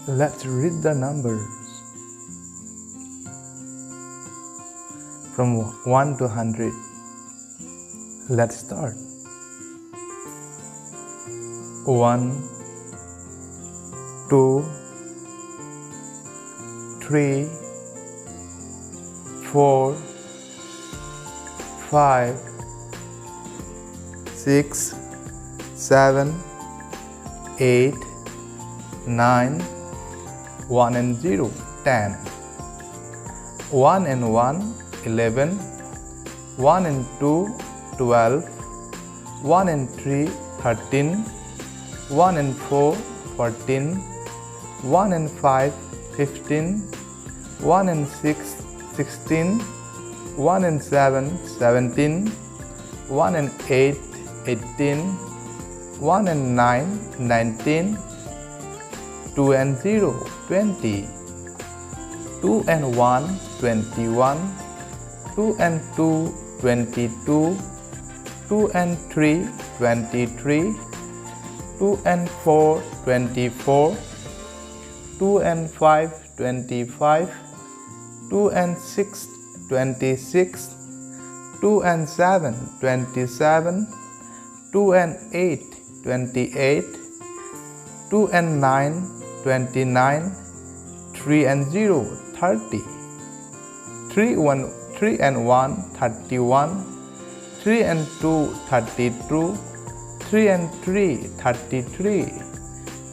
Let's read the numbers from 1 to 100. Let's start. 1, 2, 3, 4, 5, 6, 7, 8, 9, 1 and 0, 10. 1 and 1, 11. 1 and 2, 12. 1 and 3, 13. 1 and 4, 14. 1 and 5, 15. 1 and 6, 16. 1 and 7, 17. 1 and 8, 18. 1 and 9, 19. 2 and 0, 20. 2 and 1, 21. 2 and 2, 22. 2 and 3, 23. 2 and 4, 24. 2 and 5, 25. 2 and 6, 26. 2 and 7, 27. 2 and 8, 28. 2 and 9, 29. 3 and 0, 30. 3 and 1, 31. 3 and 2, 32. 3 and 3, 33.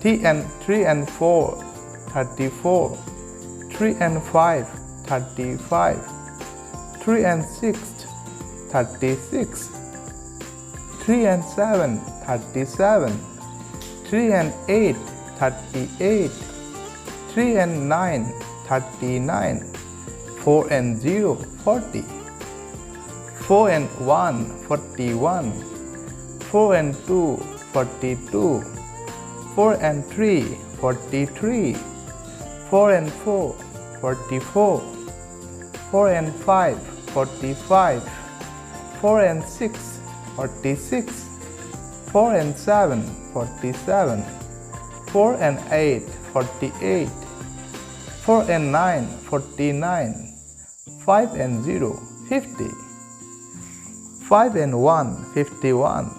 3 and 4, 34. 3 and 5, 35. 3 and 6, 36. 3 and 7, 37. 3 and 8, 38. 3 and 9, 39. 4 and 0, 40. 4 and 1, 41. 4 and 2, 42. 4 and 3, 43. 4 and 4, 44. 4 and 5, 45. 4 and 6, 46. 4 and 7, 47. 4 and 8, 48. 4 and 9, 49. 5 and 0, 50. 5 and 1, 51.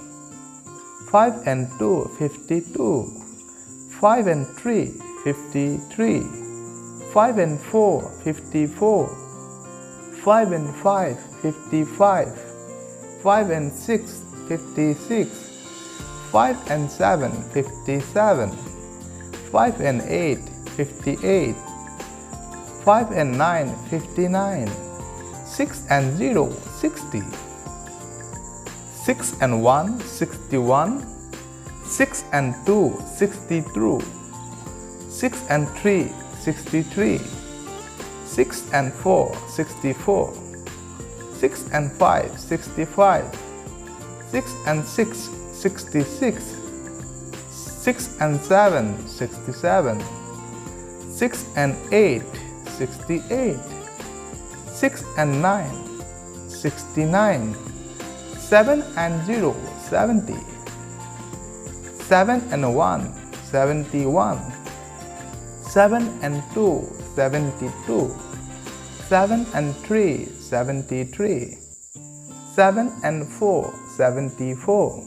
5 and 2, 52. 5 and 3, 53. 5 and 4, 54. 5 and 5, 55. 5 and 6, 56. 5 and 7, 57. 5 and 8, 58. 5 and 9, 59. 6 and 0, 60. 6 and 1, 61. 6 and 2, 62. 6 and 3, 63. 6 and 4, 64. 6 and 5, 65. 6 and 6, 66. 6 and 7, 67. 6 and 8, 68. 6 and 9, 69. 7 and 0, 70. 7 and 1, 71. 7 and 2, 72. 7 and 3, 73. 7 and 4, 74.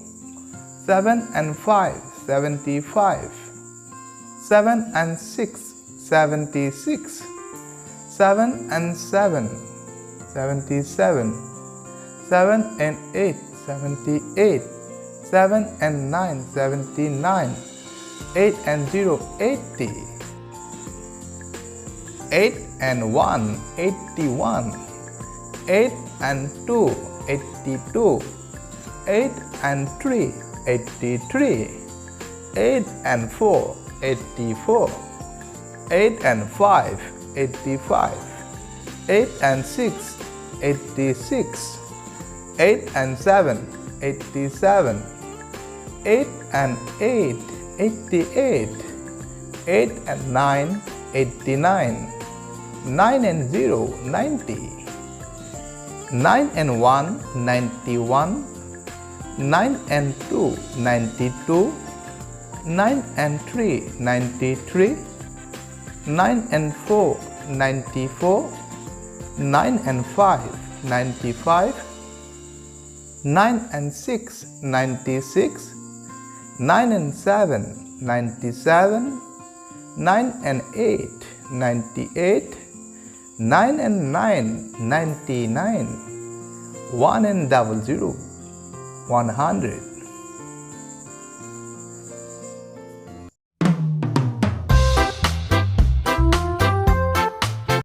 7 and 5, 75. 7 and 6, 76. 7 and 7, 77. 7 and 8, 78. 7 and 9, 79. 8 and 0, 80. 8 and 1, 81. 8 and 2, 82. 8 and 3, 83. 8 and 4, 84. 8 and 5, 85. 8 and 6, 86. 8 and 7, 87. 8 and 8, 88. 8 and 9, 89. 9 and 0, 90. 9 and 1, 91. 9 and 2, 92. 9 and 3, 93. 9 and 4, 94. 9 and 5, 95. 9 and 6, 96. 9 and 7, 97. 9 and 8, 98. 9 and 9, 99. 1 and 00, 100.